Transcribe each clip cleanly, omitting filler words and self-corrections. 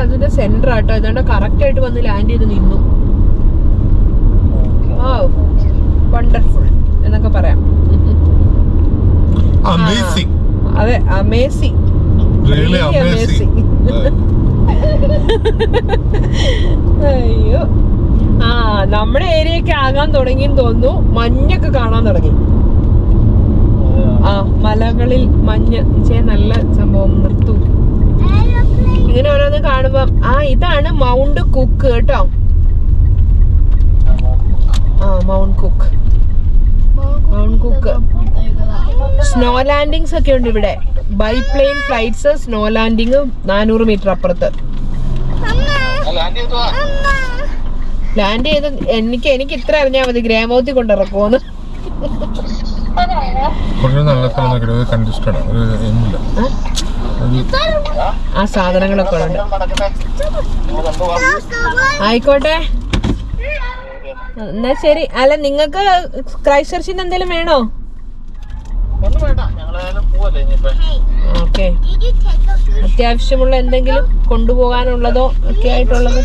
അതിന്റെ സെന്റർ ആട്ടോ. ഇതാണ്ട് കറക്റ്റ് ആയിട്ട് വന്ന് ലാൻഡ് ചെയ്ത് നിന്നു. വണ്ടർഫുൾ എന്നൊക്കെ പറയാം. അതെ, അമേസിങ്, അമേസിങ്. അയ്യോ, നമ്മുടെ ഏരിയയൊക്കെ ആകാൻ തുടങ്ങിയെന്ന് തോന്നുന്നു. മഞ്ഞൊക്കെ കാണാൻ തുടങ്ങി. മലകളിൽ മഞ്ഞ്. നല്ല സംഭവം. നിർത്തു ഇങ്ങനെ ഓരോന്ന് കാണുമ്പോ. ഇതാണ് മൗണ്ട് കുക്ക് കേട്ടോ. Mount cook. സ്നോ ലാൻഡിങ്സ് ഒക്കെ ഉണ്ട് ഇവിടെ. ബൈപ്ലെയിൻ ഫ്ലൈറ്റ്സ്, സ്നോ ലാൻഡിങ് 400 മീറ്റർ അപ്പുറത്ത്. ലാൻഡ് ചെയ്ത് എനിക്ക് ഇത്ര അറിഞ്ഞാൽ മതി ഗ്രാമത്തിൽ കൊണ്ടിറക്കുമോന്ന്. ആ സാധനങ്ങളൊക്കെ ഉണ്ട്. ആയിക്കോട്ടെ, എന്നാ ശരി. അല്ല, നിങ്ങൾക്ക് ക്രൈസ്റ്റ് ചർച്ചിന് എന്തെങ്കിലും വേണോ? ഓക്കെ, അത്യാവശ്യമുള്ള എന്തെങ്കിലും കൊണ്ടുപോകാനുള്ളതോ ഒക്കെ ആയിട്ടുള്ളത്.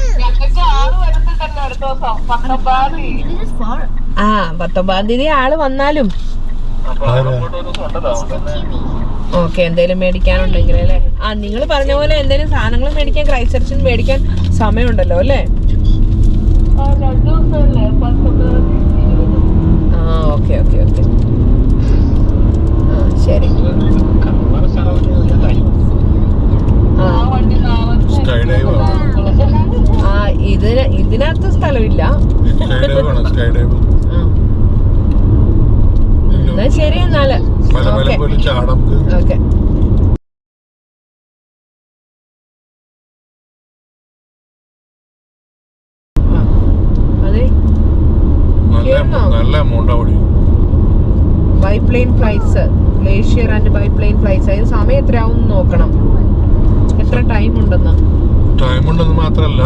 19-ാം തീയതി ആള് വന്നാലും ഓക്കെ. എന്തേലും മേടിക്കാനുണ്ടെങ്കിൽ അല്ലേ? നിങ്ങൾ പറഞ്ഞ പോലെ എന്തേലും സാധനങ്ങൾ മേടിക്കാൻ ക്രൈസ്റ്റ് ചർച്ചിന് മേടിക്കാൻ സമയമുണ്ടല്ലോ അല്ലേ? Okay okay okay. ശരി. ഇതിനകത്ത് സ്ഥലമില്ല. എന്നാ ശരി. എന്നാല് okay. Biplane flights, glacier and biplane flights. അതിന് സമയം എത്രയാവും നോക്കണം. എത്ര ടൈം ഉണ്ടെന്ന് മാത്രല്ല,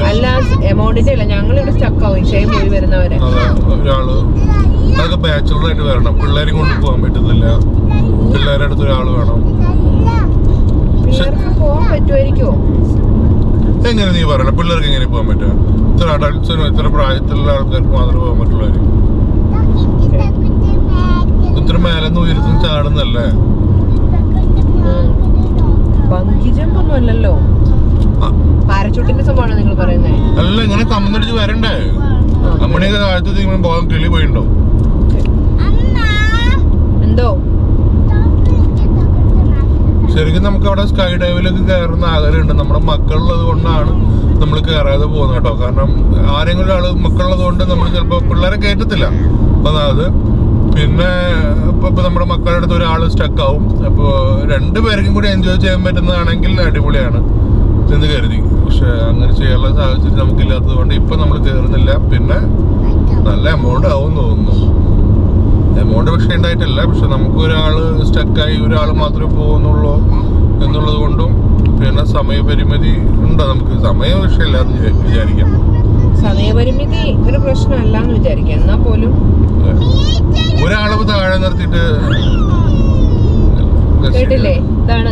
അല്ല എമൗണ്ടിന്റെ അല്ല. ഞങ്ങളിവിടെ സ്റ്റക്ക് ആവും ഇഷയും പോയി വരുന്നവരെ. ബാച്ചുലറായിട്ട് വരണം. പിള്ളേരും കൊണ്ട് പോകാൻ പറ്റത്തില്ല. പിള്ളേരുടെ അടുത്ത് ഒരാള് വേണം. പിള്ളേർക്ക് പോകാൻ പറ്റുമായിരിക്കുമോ? എങ്ങനെ നീ പറയണം? പിള്ളേർക്ക് എങ്ങനെ പോകാൻ പറ്റുക? ഇത്ര അഡൾട്ട്സിനും ഇത്ര പ്രായത്തിലുള്ള ആൾക്കാർക്ക് മാത്രമേ പോകാൻ പറ്റുള്ളൂ. ഇത്ര മേലെന്ന് ഉയരത്തും ചാടുന്നല്ലേ? ബങ്കി ജമ്പ് ഒന്നും അല്ലല്ലോ. പാരച്ചൂട്ടിന്റെ സംഭവമാണോ നിങ്ങൾ പറയുന്നത്? അല്ല, ഇങ്ങനെ കമ്മടിച്ച് വരണ്ടേ? അമ്മണിയൊക്കെ താഴത്ത് പോകാൻ കിളി പോയിണ്ടോ? എന്തോ ശരിക്കും നമുക്ക് അവിടെ സ്കൈ ഡൈവിലൊക്കെ കയറുന്ന ആഗ്രഹമുണ്ട്. നമ്മുടെ മക്കളുള്ളത് കൊണ്ടാണ് നമ്മൾ കയറാതെ പോകുന്നത് കേട്ടോ. കാരണം ആരെങ്കിലും ആള് മക്കളുള്ളത് കൊണ്ട് നമ്മൾ ചിലപ്പോൾ പിള്ളേരെ കയറ്റത്തില്ല. അതായത് പിന്നെ ഇപ്പൊ നമ്മുടെ മക്കളുടെ അടുത്ത് ഒരാൾ സ്റ്റക്ക് ആവും. അപ്പോൾ രണ്ടുപേർക്കും കൂടി എൻജോയ് ചെയ്യാൻ പറ്റുന്നതാണെങ്കിൽ അടിപൊളിയാണ് എന്ന് കരുതി. പക്ഷെ അങ്ങനെ ചെയ്യാനുള്ള സാഹചര്യം നമുക്കില്ലാത്തത് കൊണ്ട് ഇപ്പൊ നമ്മൾ കയറുന്നില്ല. പിന്നെ നല്ല എമൗണ്ട് ആവും തോന്നുന്നു. എമൗണ്ട് പക്ഷെ ഉണ്ടായിട്ടില്ല. പക്ഷെ നമുക്ക് ഒരാള് സ്റ്റക്കായി ഒരാൾ മാത്രമേ പോകുന്നുള്ളൂ എന്നുള്ളത് കൊണ്ടും പിന്നെ സമയപരിമിതി ഉണ്ട്. നമുക്ക് സമയ വിഷയമില്ലാന്ന് വിചാരിക്കാം. സമയപരിമിതി ഒരു പ്രശ്നമല്ലാന്ന് വിചാരിക്കാം. എന്നാ പോലും ഒരാളവ് താഴെ നിർത്തിയിട്ട് കേട്ടില്ലേ? ഇതാണ്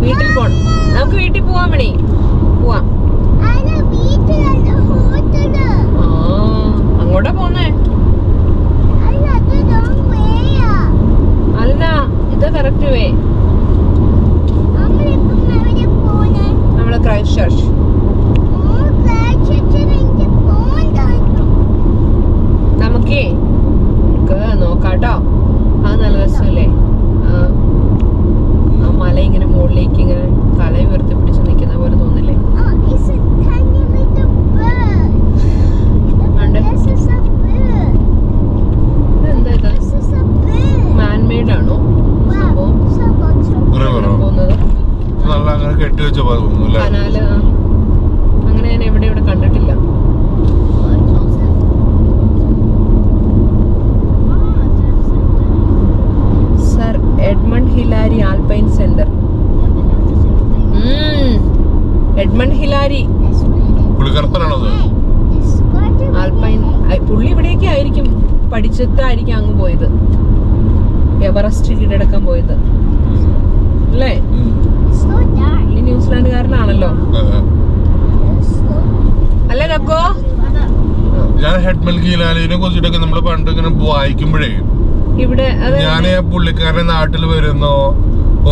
വീട്ടിൽ പോണം. നമുക്ക് വീട്ടിൽ പോവാൻ വേണേ പോവാം. അങ്ങോട്ടാ പോന്നേ? അല്ല, ഇത് കറക്റ്റ് വേ. നമ്മള് ക്രൈസ്റ്റ് ചർച്ച്. നമുക്കേ നോക്കാട്ടോ. അത് നല്ല രസമല്ലേ? ആ മല ഇങ്ങനെ മുകളിലേക്ക് ഇങ്ങനെ തല ഉയർത്തി പിടിച്ച് നിൽക്കുന്ന പോലെ തോന്നില്ലേ? എന്താ ഇത്? മാൻമെയ്ഡ് ആണോ പോകുന്നത്? കനാല് അങ്ങനെ ഞാൻ ഇവിടെ കണ്ടിട്ടില്ല. Sir Edmund Hillary Alpine centre. Edmund Hillary alpine. പുള്ളി ഇവിടെയൊക്കെ ആയിരിക്കും പഠിച്ചിട്ടായിരിക്കും അങ്ങ് പോയത്. എവറസ്റ്റ് കീഴടക്കാൻ പോയത് അല്ലേ? ഈ ന്യൂസിലാൻഡുകാരൻ ഞാൻ ഹെഡ്മൽ ഗീലാലിനെ കുറിച്ചിട്ടൊക്കെ നമ്മൾ പണ്ട് ഇങ്ങനെ വായിക്കുമ്പോഴേ ഇവിടെ ഞാൻ പുള്ളിക്കാരന്റെ നാട്ടിൽ വരുന്നോ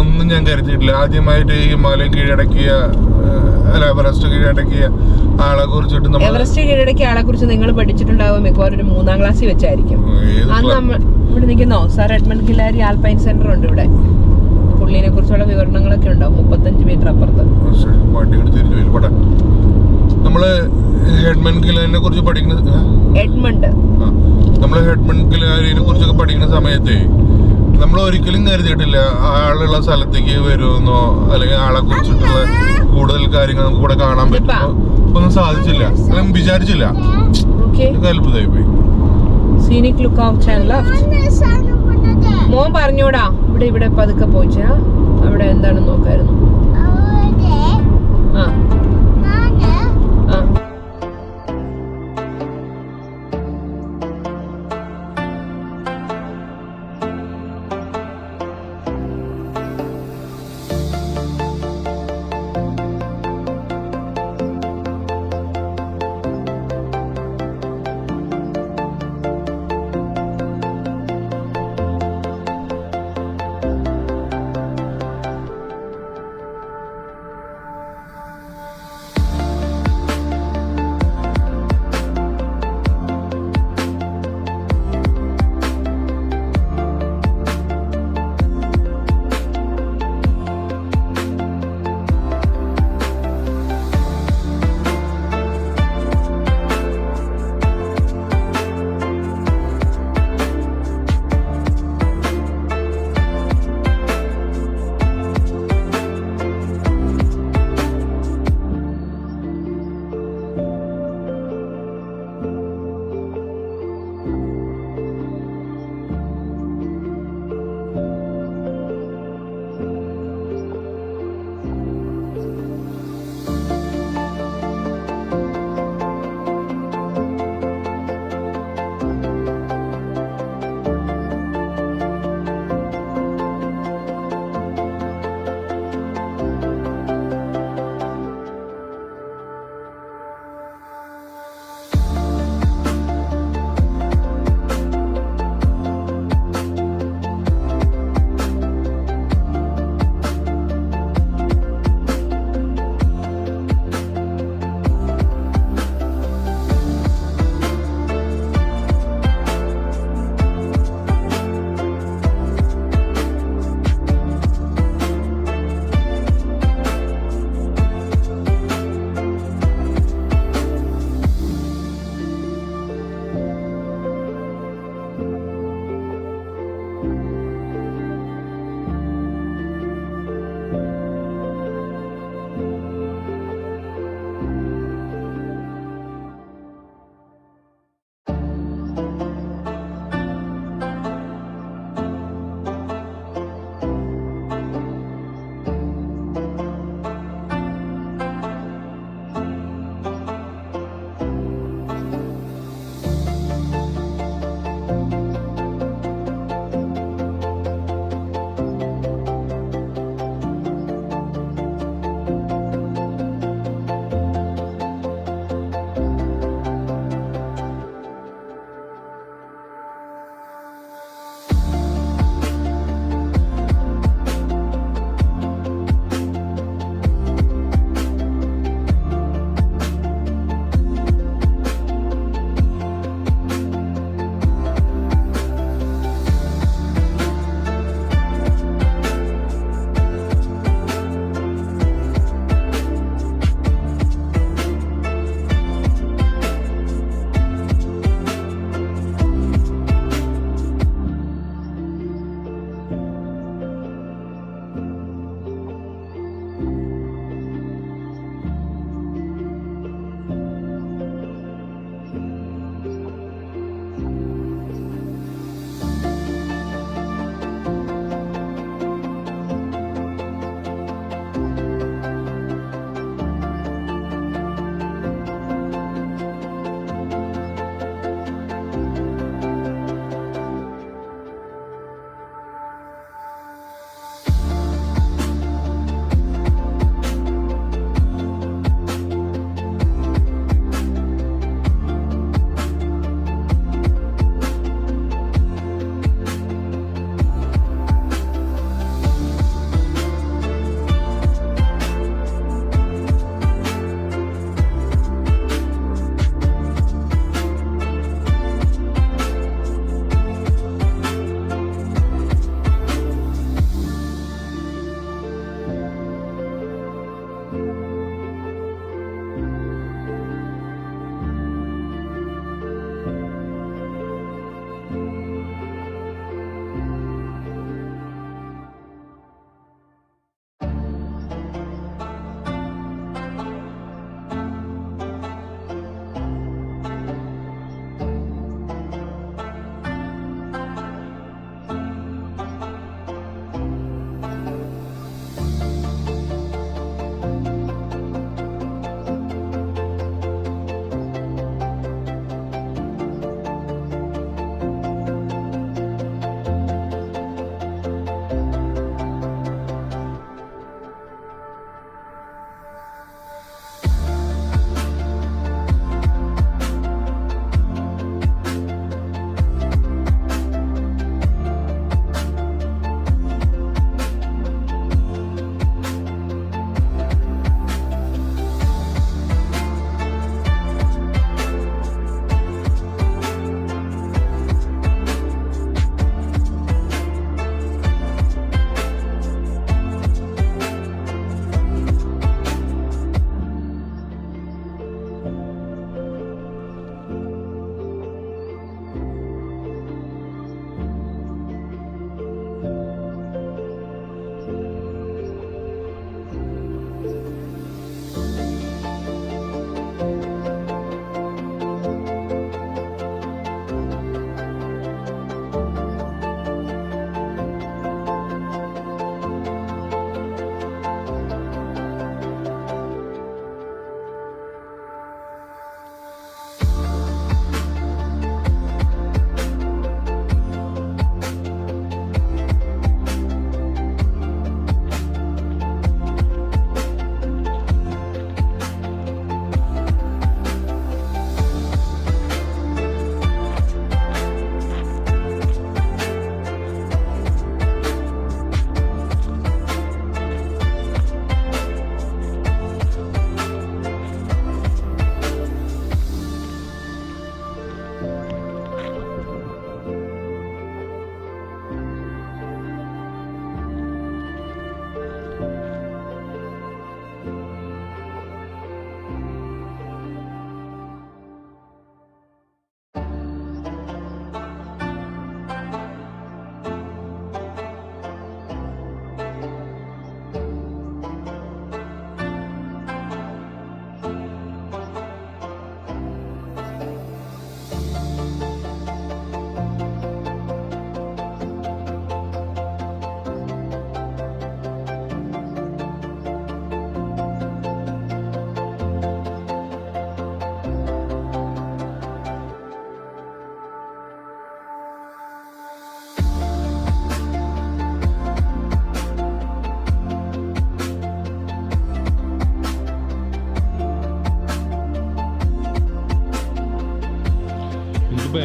ഒന്നും ഞാൻ കരുതിയിട്ടില്ല. ആദ്യമായിട്ട് ഈ ഹിമാലയം കീഴടക്കിയ അല്ല എവറസ്റ്റ് കീഴടക്കിയ ആളെ കുറിച്ചിട്ട് എവറസ്റ്റ് കീഴടക്കിയ ആളെ കുറിച്ച് നിങ്ങൾ പഠിച്ചിട്ടുണ്ടാവും മിക്കവാറും ഒരു 3ാം ക്ലാസ്സിൽ വെച്ചായിരിക്കും. അന്ന് നമ്മൾ ഇവിടെ നിൽക്കുന്നോ sir Edmund Hillary Alpine centre ഉണ്ട് ഇവിടെ. പുള്ളിനെ കുറിച്ചുള്ള വിവരണങ്ങളൊക്കെ ഉണ്ടാവും 35 മീറ്റർ അപ്പുറത്ത്. നമ്മള് ഹെഡ്മണ്ട് ഹിലാരിനെ കുറിച്ച് പഠിക്കുന്നത് നമ്മള് ഹെഡ്മണ്ട് ഹിലാരിനെ കുറിച്ചൊക്കെ പഠിക്കുന്ന സമയത്ത് നമ്മൾ ഒരിക്കലും കരുതിയിട്ടില്ല ആളുള്ള സ്ഥലത്തേക്ക് വരുമെന്നോ അല്ലെങ്കിൽ ആളെ കുറിച്ചിട്ടുള്ള കൂടുതൽ കാര്യങ്ങൾ നമുക്ക് ഇവിടെ കാണാൻ പറ്റുമോ ഒന്നും സാധിച്ചില്ല, അല്ലെങ്കിൽ വിചാരിച്ചില്ല. അത്ഭുതമായി പോയി. Scenic look out and left. മോൻ പറഞ്ഞോടാ ഇവിടെ പതുക്കെ പോയിച്ചാ അവിടെ എന്താണെന്ന് നോക്കായിരുന്നു. ആ ആ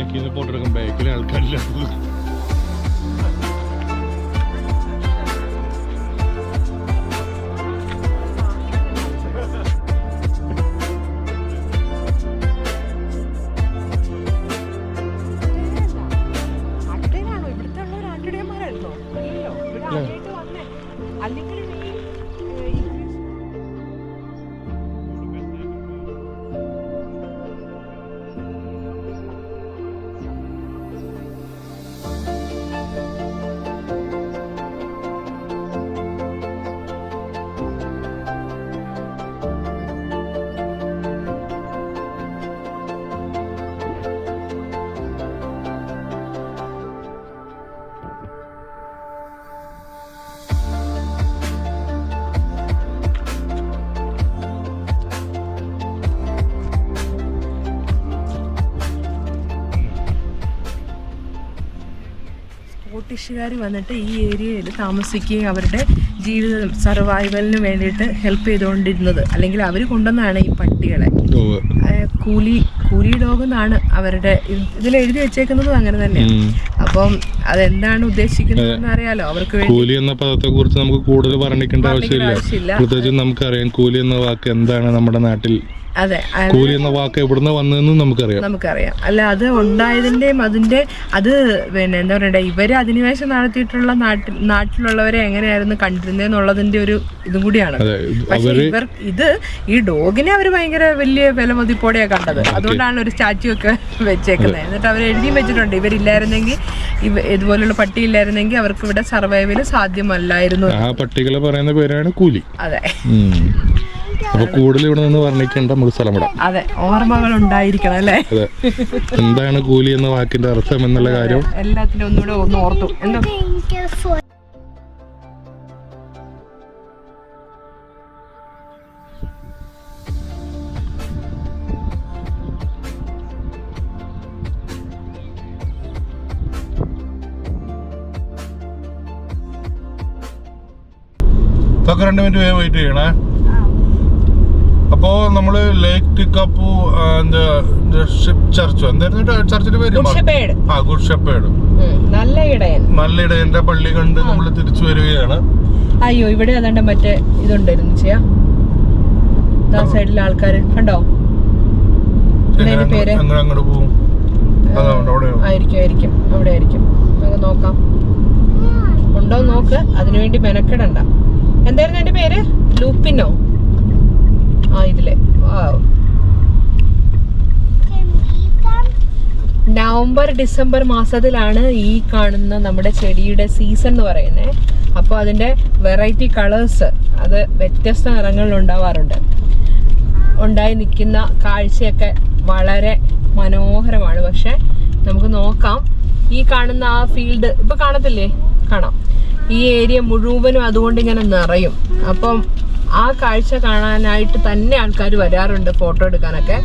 ബാക്കിൽ നിന്ന് ഫോട്ടോ എടുക്കും, ബാക്കിൽ ആൾക്കാരില്ല. സ്കോട്ടിഷുകാർ വന്നിട്ട് ഈ ഏരിയയിൽ താമസിക്കുകയും അവരുടെ ജീവിതം സർവൈവലിന് വേണ്ടിയിട്ട് ഹെൽപ്പ് ചെയ്തുകൊണ്ടിരുന്നത്, അല്ലെങ്കിൽ അവർ കൊണ്ടുവന്നാണ് ഈ പട്ടികളെ. കൂലി ഡോഗ് എന്നാണ് അവരുടെ ഇതിൽ എഴുതി വെച്ചേക്കുന്നതും അങ്ങനെ തന്നെയാണ്. അപ്പം അതെന്താണ് ഉദ്ദേശിക്കുന്നത് അറിയാലോ അവർക്ക്. കൂലി എന്ന പദത്തെ കുറിച്ച് നമുക്ക് കൂടുതൽ പറഞ്ഞിരിക്കേണ്ട ആവശ്യമില്ല. പ്രത്യേകിച്ച് നമുക്കറിയാം കൂലി എന്ന വാക്ക് എന്താണ് നമ്മുടെ നാട്ടിൽ. അതെ, കൂലി എന്ന വാക്ക് എവിടുന്ന് വന്നതെന്ന് നമുക്കറിയാം. അല്ല, അത് ഉണ്ടായതിന്റെയും അതിന്റെ അത് പിന്നെ എന്താ പറയണ്ടേ, ഇവര് അധിനിവേശം നടത്തിയിട്ടുള്ള നാട്ടിലുള്ളവരെ എങ്ങനെയായിരുന്നു കണ്ടിരുന്നേന്നുള്ളതിന്റെ ഒരു ഇതും കൂടിയാണ്. പക്ഷെ ഇത് ഈ ഡോഗിനെ അവര് ഭയങ്കര വലിയ വിലമതിപ്പോടെയാണ് കണ്ടത്. അതുകൊണ്ടാണ് ഒരു സ്റ്റാച്യു ഒക്കെ വെച്ചേക്കുന്നത്. എന്നിട്ട് അവർ എഴുതിയും വെച്ചിട്ടുണ്ട്, ഇവരില്ലായിരുന്നെങ്കിൽ, ഇതുപോലുള്ള പട്ടി ഇല്ലായിരുന്നെങ്കിൽ അവർക്ക് ഇവിടെ സർവൈവൽ സാധ്യമല്ലായിരുന്നു. ആ പട്ടികളെ പറയുന്ന പേരാണ് കൂലി. അതെ, അപ്പൊ കൂടുതൽ ഇവിടെ നിന്ന് വർണ്ണിക്കേണ്ട നമുക്ക് സ്ഥലം വിടാം. അതെ, ഓർമ്മകൾ ഉണ്ടായിരിക്കണം അല്ലേ. അതെ, എന്താണ് കൂലി എന്ന വാക്കിന്റെ അർത്ഥം എന്നുള്ള കാര്യം എല്ലാത്തിനും ഒന്നുകൂടെ ഒന്ന് ഓർത്തു. എന്താ ഇതൊക്കെ 2 മിനിറ്റ് വെയിറ്റ് ചെയ്യണേ. അപ്പോ നമ്മള് ലേക്ക് ടിക്കാപ്പു ചർച്ചോ എന്തായിരുന്നു ചർച്ചിന്റെ പേര്? Good shepherd. നല്ല ഇടയന്റെ പള്ളി കണ്ട് നമ്മൾ തിരിച്ചു വരികയാണ്. അയ്യോ, ഇവിടെ അതാണ്ട് മറ്റേ ഇതുണ്ടായിരുന്നു ചെയ്യാ സൈഡിലെ ആൾക്കാര് കണ്ടോ. പേര് അങ്ങോട്ട് പോകും, ആയിരിക്കും അവിടെ ആയിരിക്കും. നമുക്ക് നോക്കാം, ഉണ്ടോ നോക്ക്. അതിനുവേണ്ടി മെനക്കെടണ്ട. എന്തായിരുന്നു എന്റെ പേര്? ലൂപ്പിനോ? ഇതിലെ നവംബർ ഡിസംബർ മാസത്തിലാണ് ഈ കാണുന്ന നമ്മുടെ ചെടിയുടെ സീസൺ എന്ന് പറയുന്നത്. അപ്പോൾ അതിന്റെ വെറൈറ്റി കളേഴ്സ്, അത് വ്യത്യസ്ത നിറങ്ങളിൽ ഉണ്ടായി നിൽക്കുന്ന കാഴ്ചയൊക്കെ വളരെ മനോഹരമാണ്. പക്ഷെ നമുക്ക് നോക്കാം, ഈ കാണുന്ന ആ ഫീൽഡ് ഇപ്പൊ കാണത്തില്ലേ? കാണാം. ഈ ഏരിയ മുഴുവനും അതുകൊണ്ട് ഇങ്ങനെ നിറയും. അപ്പം ആ കാഴ്ച കാണാനായിട്ട് തന്നെ ആൾക്കാർ വരാറുണ്ട്, ഫോട്ടോ എടുക്കാനൊക്കെ.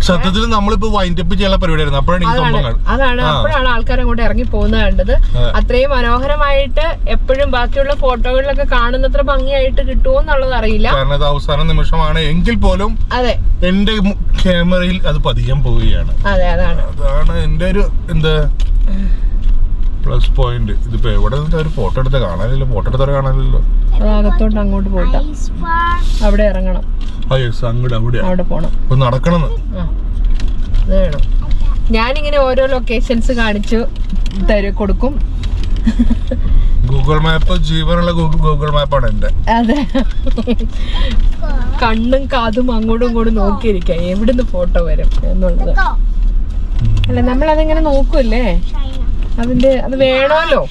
സത്യത്തിൽ നമ്മളിപ്പോ വൈൻഡപ്പ് ചെയ്യാനുള്ള പരിപാടിയായിരുന്നു. അതാണ് അപ്പോഴാണ് ആൾക്കാർ അങ്ങോട്ട് ഇറങ്ങി പോകുന്നത് കണ്ടത്. അത്രയും മനോഹരമായിട്ട് എപ്പോഴും ബാക്കിയുള്ള ഫോട്ടോകളിലൊക്കെ കാണുന്നത്ര ഭംഗിയായിട്ട് കിട്ടുമോ എന്നുള്ളത് അറിയില്ല. കാരണം അത് അവസാന നിമിഷമാണ് എങ്കിൽ പോലും അതെ, എന്റെ ക്യാമറയിൽ അത് പതിയാൻ പോവുകയാണ്. അതാണ് എന്റെ ഒരു എന്താ പ്ലസ് പോയിന്റ്. ഇതിപ്പോ എവിടെ ഒരു ഫോട്ടോ എടുത്ത് കാണാനില്ല, ഫോട്ടോ എടുത്തവരെ കാണാനില്ലല്ലോ. അകത്തോട്ട് അങ്ങോട്ട് പോയിട്ടാ അവിടെ ഇറങ്ങണം. അവിടെ പോണം, നടക്കണം. വേണം. ഞാനിങ്ങനെ ഓരോ ലൊക്കേഷൻസ് കാണിച്ചു കൊടുക്കും. ഗൂഗിൾ മാപ്പ് ജീവനുള്ള ഗൂഗിൾ മാപ്പാണ് എന്റെ. അതെ, കണ്ണും കാതും അങ്ങോട്ടും ഇങ്ങോട്ടും നോക്കിയിരിക്കാം എവിടുന്ന് ഫോട്ടോ വരും എന്നുള്ളത്. അല്ല, നമ്മളതിങ്ങനെ നോക്കൂല്ലേ, അത് വേണമല്ലോ.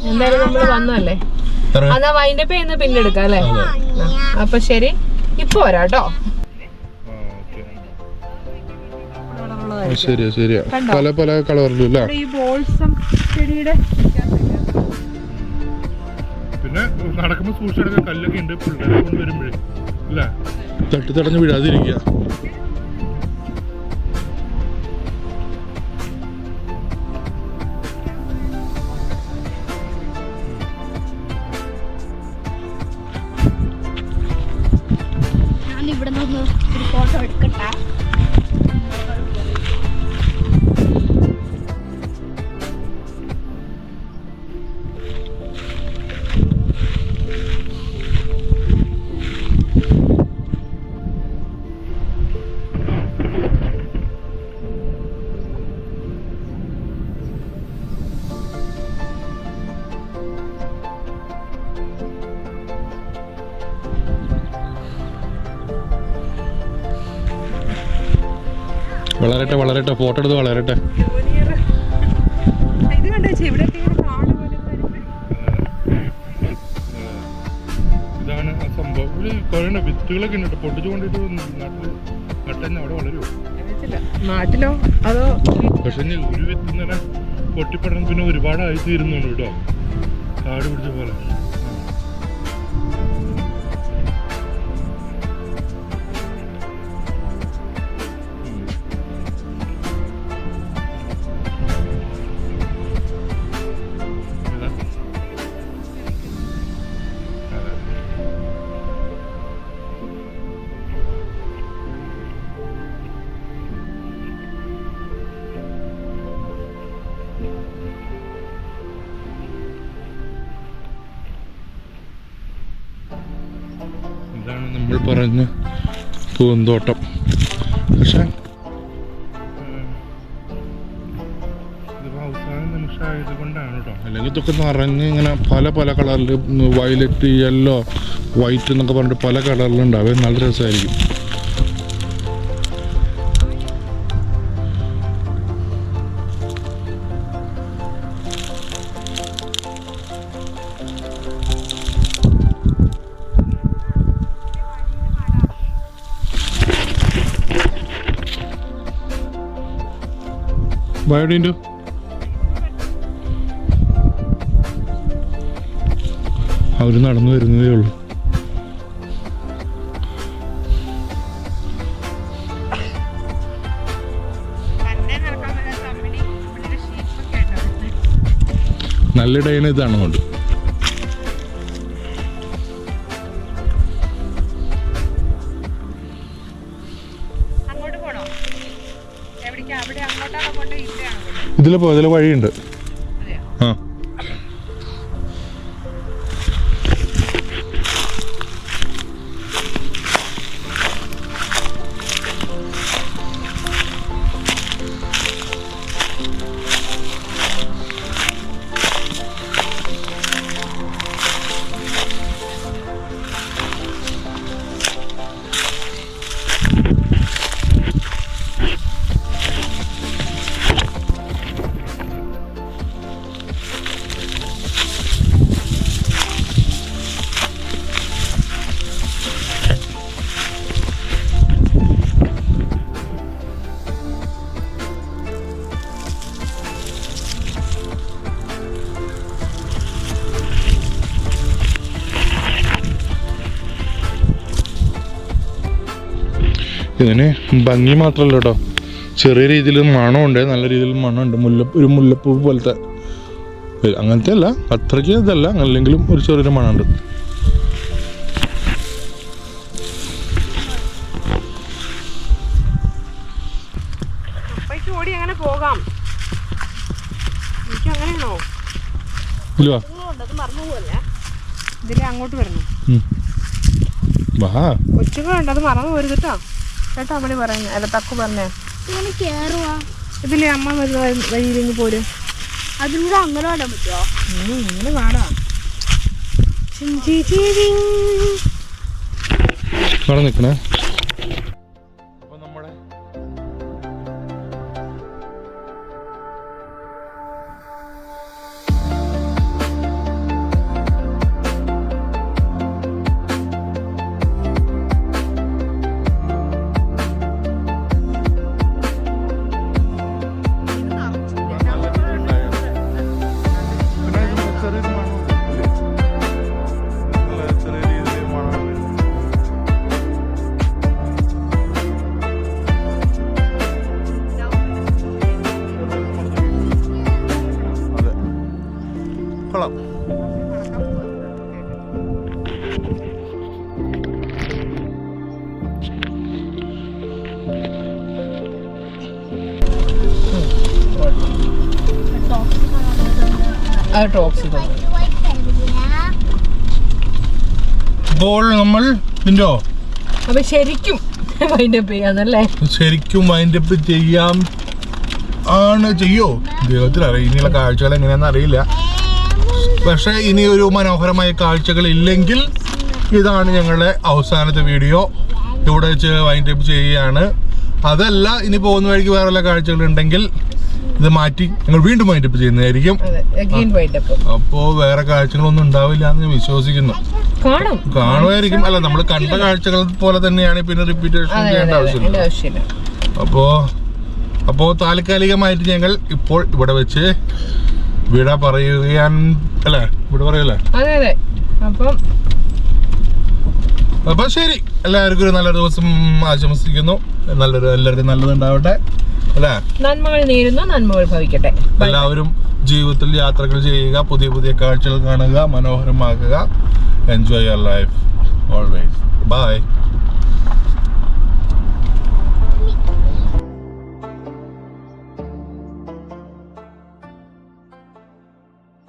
എന്തായാലും നമ്മള് വന്നല്ലേ. എന്നാ വൈൻഡപ്പ് ചെയ്യുന്ന പിന്നെ എടുക്കാം അല്ലേ? അപ്പൊ ശരി, ഇപ്പൊ വരാട്ടോ. പല പല കളറിലും ഈ ബോൾസം ചെടിയുടെ പിന്നെ നടക്കുമ്പോ സൂക്ഷിച്ചെടുക്കാൻ കല്ലൊക്കെ ഉണ്ട്. പിള്ളേരെ കൊണ്ട് വരുമ്പോഴേ അല്ലേ തട്ടി തടഞ്ഞ് വിടാതിരിക്കുക. ഇവിടെ നിന്ന് ഒരു ഫോട്ടോ എടുക്കട്ടെ. വളരട്ടെ വളരട്ടെ, ഫോട്ടോ എടുത്ത് വളരട്ടെ. ഇത് കണ്ടോ ഇവിടെ ഇതാണ് ആ സംഭവം. കുറെ വിത്തുകളൊക്കെ ഉണ്ട്, പൊട്ടിച്ചു കൊണ്ടിട്ട് നാട്ടിൽ നട്ടഞ്ഞ അവിടെ വളരുമോ നാട്ടിലോ അതോ? പക്ഷെ ഒരു വിത്ത് ഇങ്ങനെ പൊട്ടിപ്പെടണം, പിന്നെ ഒരുപാടായി തീരുന്നുണ്ട് കേട്ടോ, കാട് പിടിച്ച പോലെ. ഇതാണ് നമ്മൾ പറഞ്ഞ പൂന്തോട്ടം. പക്ഷെ ഇതിപ്പോൾ അവസാന നിമിഷമായത് കൊണ്ടാണ് കേട്ടോ, അല്ലെങ്കിൽ ഇതൊക്കെ നിറഞ്ഞ് ഇങ്ങനെ പല പല കളറിൽ, വയലറ്റ്, യെല്ലോ, വൈറ്റ് എന്നൊക്കെ പറഞ്ഞിട്ട് പല കളറിലുണ്ടാവും. നല്ല രസമായിരിക്കും. ബയോഡിൻ്റെ അവർ നടന്നു വരുന്നതേ ഉള്ളൂ. നല്ല ഡേന് ഇതാണ് കൊണ്ട്. ഇതിലെ വഴിയുണ്ട്. ആ ഇതിന് ഭംഗി മാത്രമല്ല കേട്ടോ, ചെറിയ രീതിയിൽ മണമുണ്ട്, നല്ല രീതിയിൽ മണമുണ്ട്. ഒരു മുല്ലപ്പൂ പോലത്തെ, അങ്ങനത്തെ അല്ല, അത്രയ്ക്ക് ഇതല്ല, അല്ലെങ്കിലും ഒരു ചെറിയൊരു മണമുണ്ട്. അങ്ങോട്ട് വരണം, കൊച്ചുങ്ങളുണ്ട്, അത് മറന്നു പോരുത് കേട്ടോ. കേട്ടോ അമ്മടി പറഞ്ഞു, അല്ല തക്കു പറഞ്ഞേ, ഇതിലെ അമ്മ വഴിയിലെങ്കിൽ പോര്. അതിലൂടെ അങ്ങനെ പാടാൻ പറ്റുമോ? ഇങ്ങനെ പാടാ. നിക്കണേ. അപ്പോൾ നമ്മൾ ഇതിൻ്റെയോ അപ്പൊ ശരിക്കും വൈൻഡപ്പ് ചെയ്യാന്നല്ലേ? ശരിക്കും വൈൻഡപ്പ് ചെയ്യാം ആണ്. ചെയ്യോ ദൈവത്തിന് അറിയാം ഇനിയുള്ള കാഴ്ചകൾ എങ്ങനെയാണെന്ന് അറിയില്ല. പക്ഷെ ഇനി ഒരു മനോഹരമായ കാഴ്ചകൾ ഇല്ലെങ്കിൽ ഇതാണ് ഞങ്ങളുടെ അവസാനത്തെ വീഡിയോ. ഇവിടെ വെച്ച് വൈൻഡപ്പ് ചെയ്യുകയാണ്. അതല്ല ഇനി പോകുന്ന വഴിക്ക് വേറെ വല്ല കാഴ്ചകൾ ഉണ്ടെങ്കിൽ ഇത് മാറ്റി ഞങ്ങൾ വീണ്ടും വൈൻഡപ്പ് ചെയ്യുന്നതായിരിക്കും. അപ്പോ വേറെ കാഴ്ചകളൊന്നും ഉണ്ടാവില്ല എന്ന് ഞാൻ വിശ്വസിക്കുന്നു. കാണുമായിരിക്കും. അല്ല, നമ്മൾ കണ്ട കാഴ്ചകൾ പോലെ തന്നെയാണ്, പിന്നെ റിപ്പീറ്റേഷൻ ചെയ്യേണ്ട ആവശ്യമില്ല. അപ്പോ താൽക്കാലികമായിട്ട് ഞങ്ങൾ ഇപ്പോൾ ഇവിടെ വെച്ച് വിട പറയുകയാൻ അല്ലേ, വിട പറയല്ലേ. അപ്പൊ ശരി, എല്ലാവർക്കും ഒരു നല്ലൊരു ദിവസം ആശംസിക്കുന്നു. എല്ലാവർക്കും നല്ലതുണ്ടാവട്ടെ അല്ലേ. നന്മകൾ നേരുന്നു, നന്മകൾ ഭവിക്കട്ടെ. എല്ലാവരും ജീവിതത്തിൽ യാത്രകൾ ചെയ്യുക, പുതിയ പുതിയ കാഴ്ചകൾ കാണുക, മനോഹരമാക്കുക. Enjoy your life always. By.